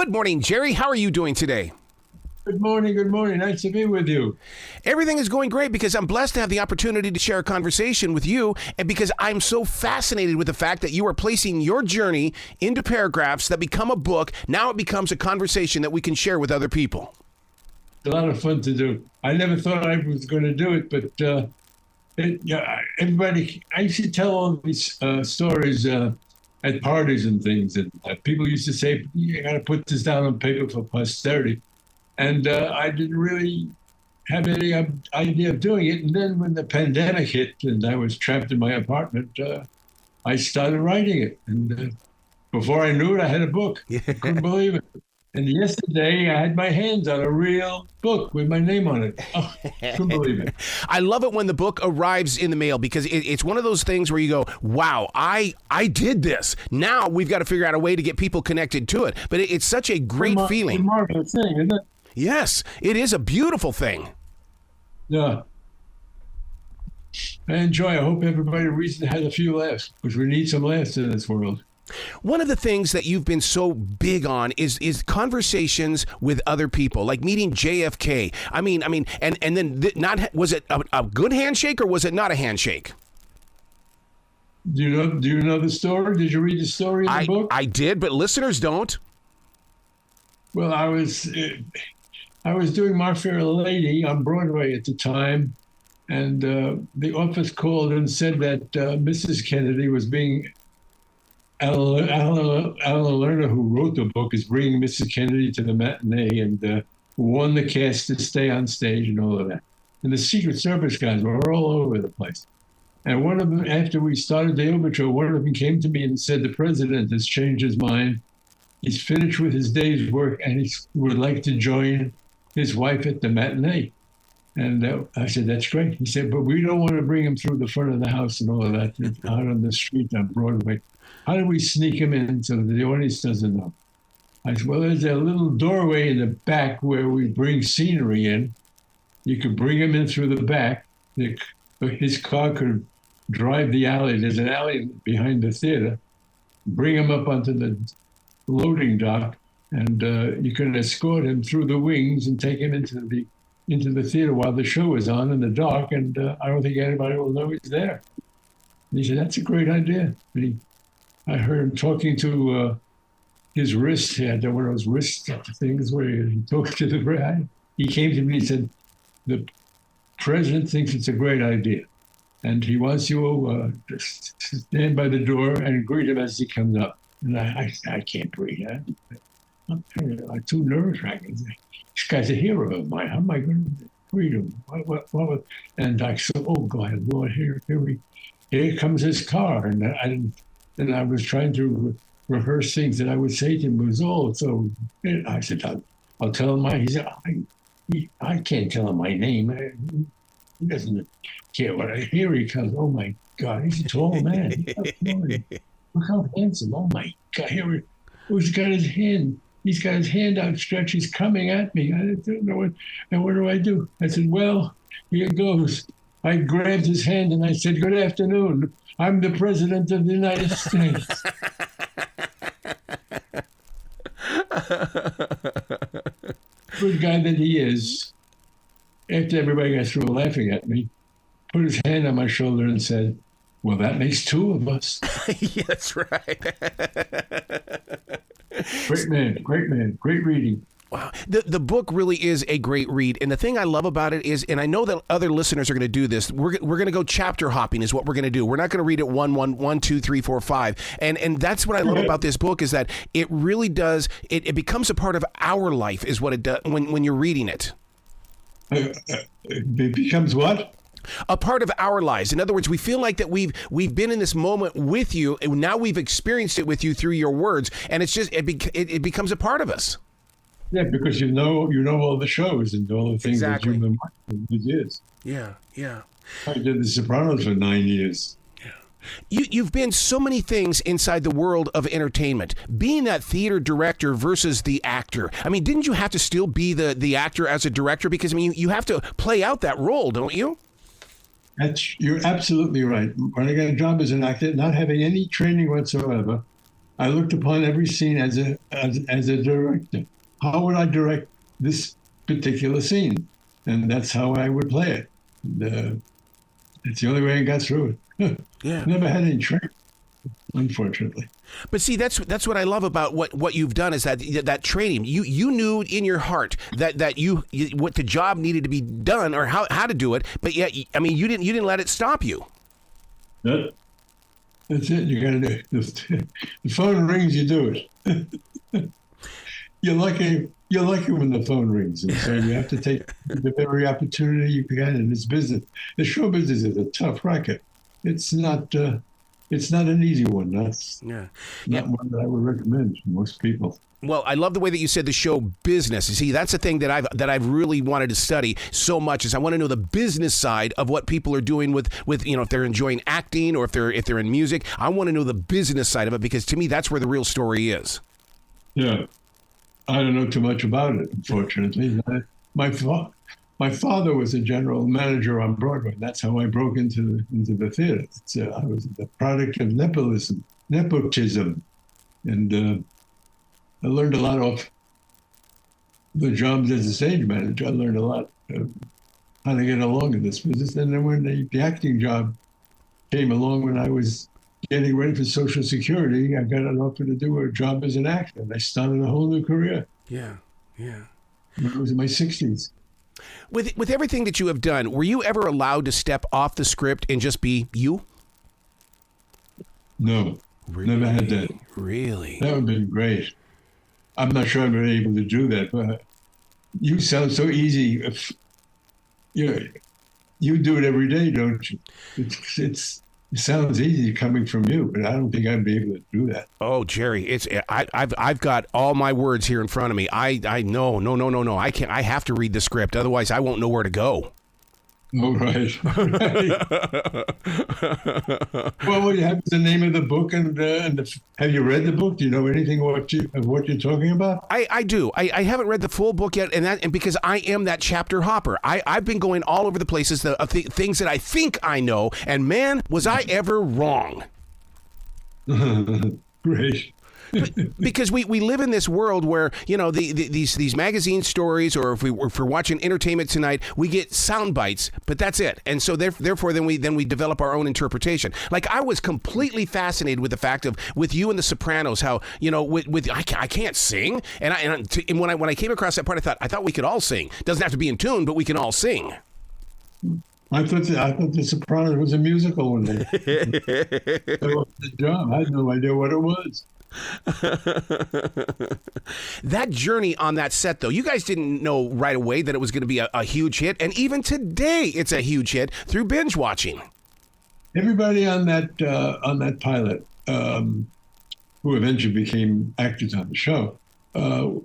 Good morning, Jerry. How are you doing today? Good morning. Good morning. Nice to be with you. Everything is going great because I'm blessed to have the opportunity to share a conversation with you, and because I'm so fascinated with the fact that you are placing your journey into paragraphs that become a book. Now it becomes a conversation that we can share with other people. It's a lot of fun to do. I never thought I was going to do it, but everybody, I used to tell all these stories at parties and things, and people used to say, you got to put this down on paper for posterity. And I didn't really have any idea of doing it. And then when the pandemic hit and I was trapped in my apartment, I started writing it. And before I knew it, I had a book. I couldn't believe it. And yesterday, I had my hands on a real book with my name on it. Oh, couldn't believe it. I love it when the book arrives in the mail because it's one of those things where you go, wow, I did this. Now we've got to figure out a way to get people connected to it. But it's such a great feeling. It's a marvelous thing, isn't it? Yes, it is a beautiful thing. Yeah. I enjoy it. I hope everybody reads and has a few laughs, because we need some laughs in this world. One of the things that you've been so big on is conversations with other people, like meeting JFK. I mean, and then was it a good handshake or was it not a handshake? Do you know the story? Did you read the story in the book? I did, but listeners don't. Well, I was doing My Fair Lady on Broadway at the time, and the office called and said that Mrs. Kennedy was being Alan Lerner, who wrote the book, is bringing Mrs. Kennedy to the matinee and warned the cast to stay on stage and all of that. And the Secret Service guys were all over the place. And one of them, after we started the overture, one of them came to me and said, the president has changed his mind. He's finished with his day's work and he would like to join his wife at the matinee. And I said, that's great. He said, but we don't want to bring him through the front of the house and all of that out on the street on Broadway. How do we sneak him in so that the audience doesn't know? I said, well, there's a little doorway in the back where we bring scenery in. You could bring him in through the back. His car could drive the alley. There's an alley behind the theater. Bring him up onto the loading dock, and you can escort him through the wings and take him into the theater while the show is on in the dark, and I don't think anybody will know he's there. And he said, that's a great idea. And I heard him talking to his wrist. He had one of those wrist things where he talked to the bride. He came to me and said, the president thinks it's a great idea, and he wants you to stand by the door and greet him as he comes up. And I can't breathe. I'm too nerve-wracking. This guy's a hero of mine. How am I going to greet him? What? And I said, oh, God, Lord, here comes his car. And I was trying to rehearse things that I would say to him. It was all so. I said, I'll tell him he said, I can't tell him my name. He doesn't care what here he comes. Oh, my God, he's a tall man. Look how handsome. Oh, my God. He's got his hand. He's got his hand outstretched. He's coming at me. I don't know what. And what do I do? I said, well, here goes. I grabbed his hand and I said, good afternoon. I'm the president of the United States. Good guy that he is. After everybody got through laughing at me, put his hand on my shoulder and said, well, that makes two of us. Yeah, that's right. Great man, great reading. Wow. The book really is a great read. And the thing I love about it is, and I know that other listeners are going to do this, we're going to go chapter hopping is what we're going to do. We're not going to read it 1, 2, 3, 4, 5. And that's what I love about this book is that it really does, it becomes a part of our life is what it does when you're reading it. It becomes what? A part of our lives. In other words, we feel like that we've been in this moment with you, and now we've experienced it with you through your words, and it's just it becomes a part of us. Yeah, because you know all the shows and all the things that you've been watching for years. Yeah. I did The Sopranos for 9 years. You've been so many things inside the world of entertainment. Being that theater director versus the actor. I mean, didn't you have to still be the actor as a director? Because I mean, you have to play out that role, don't you? You're absolutely right. When I got a job as an actor, not having any training whatsoever, I looked upon every scene as a director. How would I direct this particular scene? And that's how I would play it. And, it's the only way I got through it. Yeah. Never had any training, unfortunately. But see, that's what I love about what you've done is that training. You knew in your heart that you what the job needed to be done or how to do it. But yet, I mean, you didn't let it stop you. That's it. You got to do it. The phone rings, you do it. You're lucky when the phone rings, and so you have to take the very opportunity you can in this business. The show business is a tough racket. It's not an easy one. That's not one that I would recommend to most people. Well, I love the way that you said the show business. You see, that's the thing that I've really wanted to study so much is I want to know the business side of what people are doing with if they're enjoying acting or if they're in music. I want to know the business side of it because to me that's where the real story is. Yeah. I don't know too much about it, unfortunately. My father was a general manager on Broadway. That's how I broke into the theater. I was the product of nepotism. And I learned a lot of the jobs as a stage manager. I learned a lot of how to get along in this business. And then when the acting job came along when I was getting ready for Social Security, I got an offer to do a job as an actor. And I started a whole new career. Yeah. I was in my 60s. With everything that you have done, were you ever allowed to step off the script and just be you? No, really? Never had that. Really? That would have been great. I'm not sure I've been able to do that, but you sound so easy. You do it every day, don't you? It sounds easy coming from you, but I don't think I'd be able to do that. Oh, Jerry, I've got all my words here in front of me. No. I can't. I have to read the script, otherwise I won't know where to go. Oh, right. Well, what you have is the name of the book, and have you read the book? Do you know anything of what you're talking about? I do. I haven't read the full book yet, and because I am that chapter hopper. I've been going all over the places, things that I think I know, and man, was I ever wrong. Great. Because we live in this world where these magazine stories, or if we're watching Entertainment Tonight, we get sound bites, but that's it. And so therefore then we develop our own interpretation. Like I was completely fascinated with the fact of with you and the Sopranos, how I can't sing, and when I came across that part, I thought we could all sing. Doesn't have to be in tune, but we can all sing. I thought the Sopranos was a musical when they the job. I had no idea what it was. That journey on that set, though, you guys didn't know right away that it was going to be a huge hit, and even today it's a huge hit through binge watching. Everybody on that pilot, who eventually became actors on the show, thought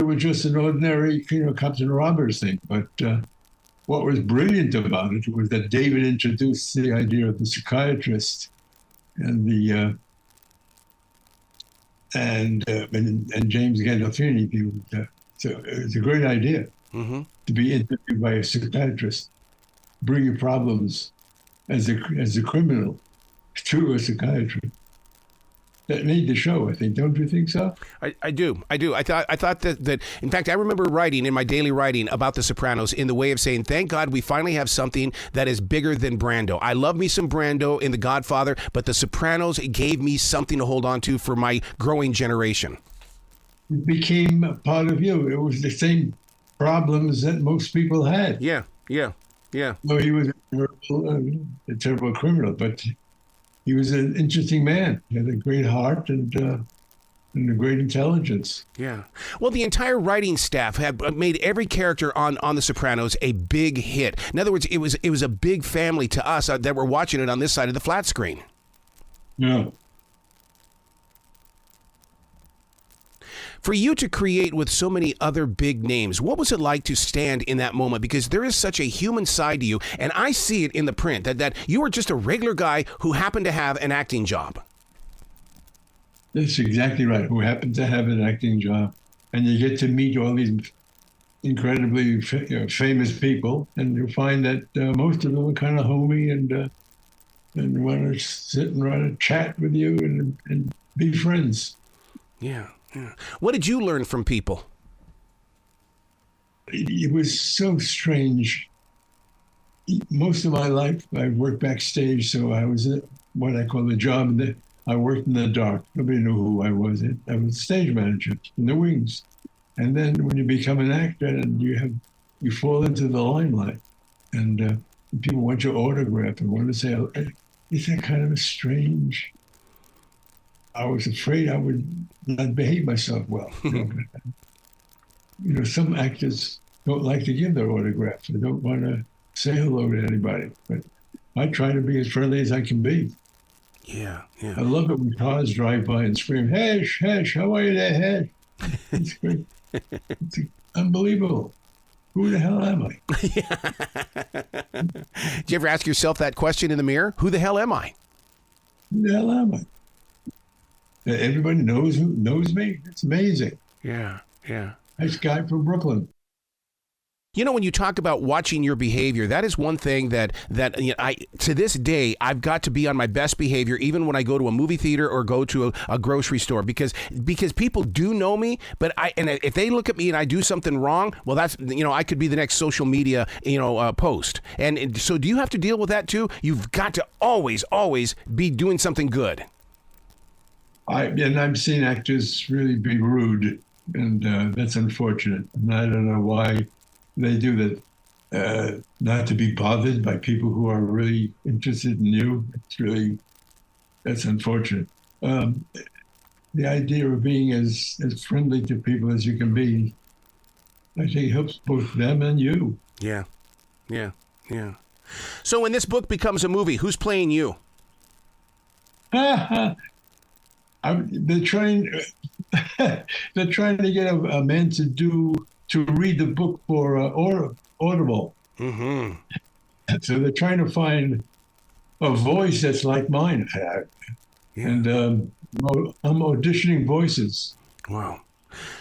it was just an ordinary, cops and robbers thing. But what was brilliant about it was that David introduced the idea of the psychiatrist and and James Gandolfini. So it was a great idea to be interviewed by a psychiatrist, bring your problems as a criminal to a psychiatrist. That made the show, I think. Don't you think so? I do. I thought that in fact, I remember writing in my daily writing about The Sopranos in the way of saying, thank God we finally have something that is bigger than Brando. I love me some Brando in The Godfather, but The Sopranos gave me something to hold on to for my growing generation. It became a part of you. It was the same problems that most people had. Yeah. Well, he was a terrible criminal, but he was an interesting man. He had a great heart and a great intelligence. Yeah. Well, the entire writing staff had made every character on The Sopranos a big hit. In other words, it was a big family to us that were watching it on this side of the flat screen. Yeah. For you to create with so many other big names, what was it like to stand in that moment? Because there is such a human side to you, and I see it in the print, that you were just a regular guy who happened to have an acting job. That's exactly right, who happened to have an acting job. And you get to meet all these incredibly famous people, and you find that most of them are kind of homey and want to sit and write a chat with you and be friends. Yeah, yeah. What did you learn from people? It was so strange. Most of my life, I worked backstage, so I was what I call the job. I worked in the dark. Nobody knew who I was. I was stage manager in the wings. And then when you become an actor, and you fall into the limelight, and people want your autograph and want to say, oh, is that kind of a strange? I was afraid I would not behave myself well. Some actors don't like to give their autographs. They don't want to say hello to anybody. But I try to be as friendly as I can be. Yeah, yeah. I love it when cars drive by and scream, Hesh, Hesh, how are you there, Hesh? It's great. It's unbelievable. Who the hell am I? Did you ever ask yourself that question in the mirror? Who the hell am I? Who the hell am I? Everybody knows me. It's amazing. Yeah, yeah. Nice guy from Brooklyn. You know, when you talk about watching your behavior, that is one thing that I to this day, I've got to be on my best behavior, even when I go to a movie theater or go to a grocery store, because people do know me. But if they look at me and I do something wrong, well, that's, I could be the next social media, post. And so do you have to deal with that too? You've got to always be doing something good. I've seen actors really be rude, and that's unfortunate. And I don't know why they do that, not to be bothered by people who are really interested in you. That's unfortunate. The idea of being as friendly to people as you can be, I think helps both them and you. Yeah, yeah, yeah. So when this book becomes a movie, who's playing you? They're trying to get a man to read the book for Audible. Mm-hmm. So they're trying to find a voice that's like mine. Yeah. And I'm auditioning voices. Wow.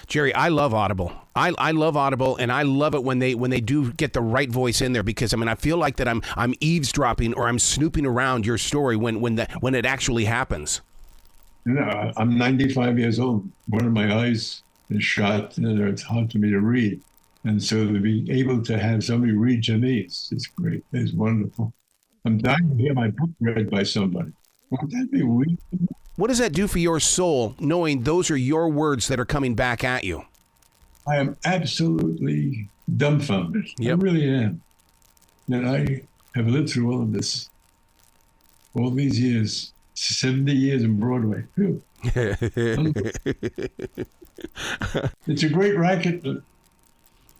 Jerry, I love Audible. I love Audible, and I love it when they do get the right voice in there, because I feel like that I'm eavesdropping or I'm snooping around your story when it actually happens. I'm 95 years old. One of my eyes is shot, and it's hard for me to read. And so to be able to have somebody read to me, it's great. It's wonderful. I'm dying to hear my book read by somebody. Won't that be weird? What does that do for your soul, knowing those are your words that are coming back at you? I am absolutely dumbfounded. Yep. I really am. And I have lived through all of this, all these years, 70 years in Broadway. It's a great racket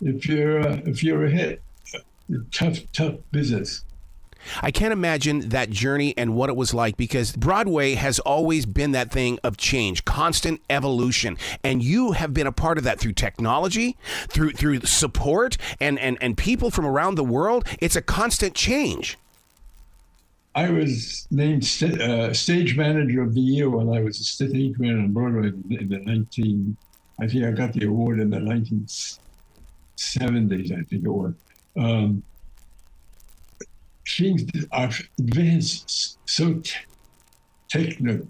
if you're a hit. Tough business. I can't imagine that journey and what it was like, because Broadway has always been that thing of change, constant evolution. And you have been a part of that through technology, through support, and people from around the world. It's a constant change. I was named stage manager of the year while I was a stage manager on Broadway in the I think I got the award in the 1970s, I think it was. Things are advanced so technical.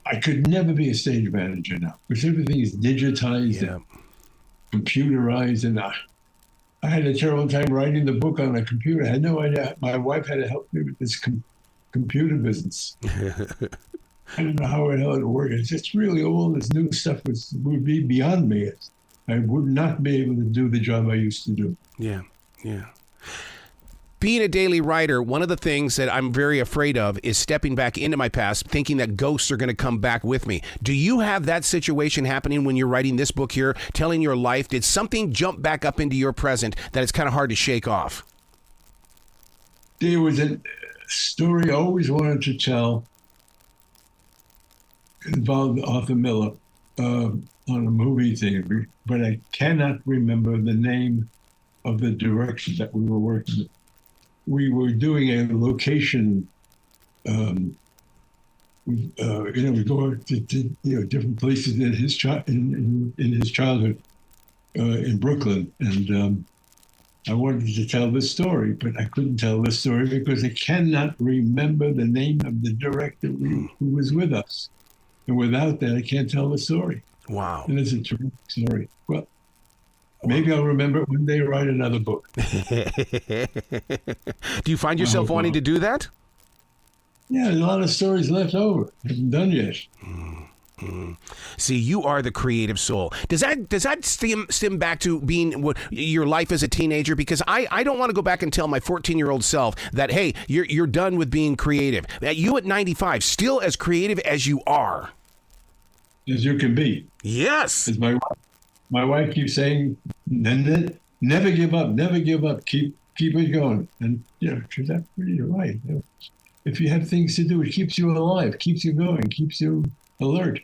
I could never be a stage manager now, because everything is digitized and computerized, and I had a terrible time writing the book on a computer. I had no idea. My wife had to help me with this computer business. I don't know how the hell it worked. It's just really all this new stuff would be beyond me. I would not be able to do the job I used to do. Yeah, yeah. Being a daily writer, one of the things that I'm very afraid of is stepping back into my past, thinking that ghosts are going to come back with me. Do you have that situation happening when you're writing this book here, telling your life? Did something jump back up into your present that it's kind of hard to shake off? There was a story I always wanted to tell. It involved Arthur Miller on a movie thing, but I cannot remember the name of the director that we were working with. We were doing a location. We go to different places in his in his childhood in Brooklyn, and I wanted to tell this story, but I couldn't tell this story because I cannot remember the name of the director who was with us. And without that, I can't tell the story. Wow. And it's a terrific story. Well, maybe I'll remember it one day and write another book. Do you find yourself wanting to do that? Yeah, there's a lot of stories left over. I haven't done yet. See, you are the creative soul. Does that stem back to being your life as a teenager? Because I don't want to go back and tell my 14-year-old self that, hey, you're done with being creative. That you at 95, still as creative as you are. As you can be. Yes. As my wife keeps saying, never give up, never give up. Keep it going. And, she's absolutely right. If you have things to do, it keeps you alive, keeps you going, keeps you alert.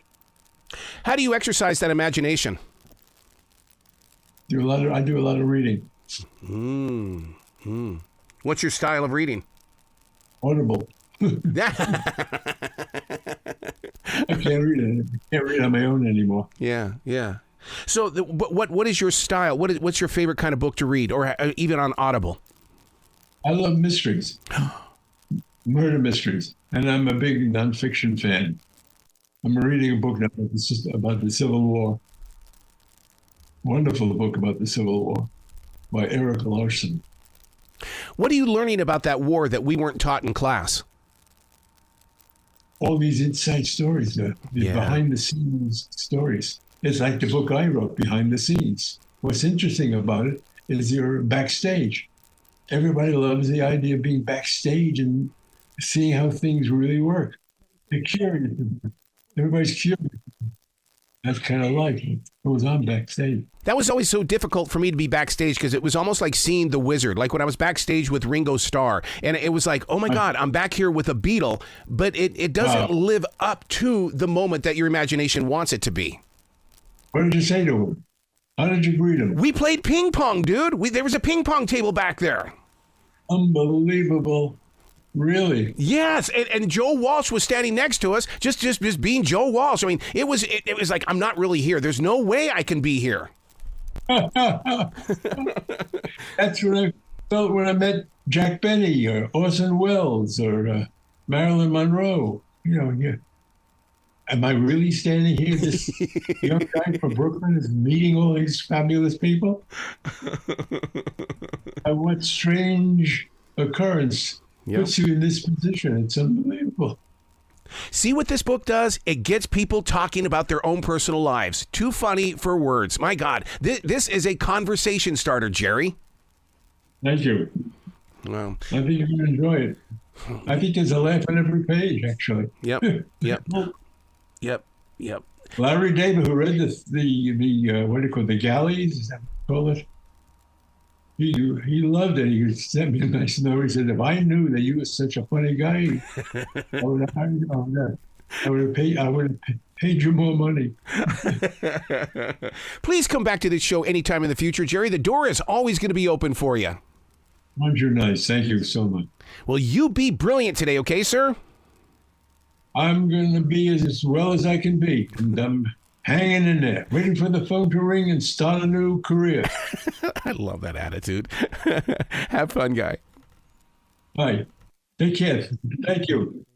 How do you exercise that imagination? I do a lot of reading. What's your style of reading? Audible. I can't read it. I can't read on my own anymore. Yeah. So what is your style? What's your favorite kind of book to read, or even on Audible? I love mysteries. Murder mysteries. And I'm a big nonfiction fan. I'm reading a book now about the Civil War. Wonderful book about the Civil War by Eric Larson. What are you learning about that war that we weren't taught in class? All these inside stories, the behind-the-scenes stories. It's like the book I wrote, Behind the Scenes. What's interesting about it is you're backstage. Everybody loves the idea of being backstage and seeing how things really work. They're curious. Everybody's curious. That's kind of life. It goes on backstage. That was always so difficult for me to be backstage because it was almost like seeing The Wizard. Like when I was backstage with Ringo Starr, and it was like, oh my God, I'm back here with a Beatle, but it doesn't live up to the moment that your imagination wants it to be. What did you say to him? How did you greet him? We played ping pong, dude. There was a ping pong table back there. Unbelievable. Really? Yes, and Joe Walsh was standing next to us, just being Joe Walsh. I mean, it was like, I'm not really here. There's no way I can be here. That's what I felt when I met Jack Benny or Orson Welles or Marilyn Monroe. Am I really standing here? This young guy from Brooklyn is meeting all these fabulous people? And what strange occurrence puts you in this position. It's unbelievable. See what this book does? It gets people talking about their own personal lives. Too funny for words. My God, this is a conversation starter, Jerry. Thank you. Well, I think you're going to enjoy it. I think there's a laugh on every page, actually. Yep. Larry David, who read the what do you call it, the galleys? Is that what you call it? He loved it. He sent me a nice note. He said, if I knew that you were such a funny guy, I would have hired you on that. I would have paid you more money. Please come back to this show anytime in the future, Jerry. The door is always going to be open for you. You're nice. Thank you so much. Well, you be brilliant today, okay, sir? I'm going to be as well as I can be. And I'm hanging in there, waiting for the phone to ring and start a new career. I love that attitude. Have fun, guy. Bye. Take care. Thank you.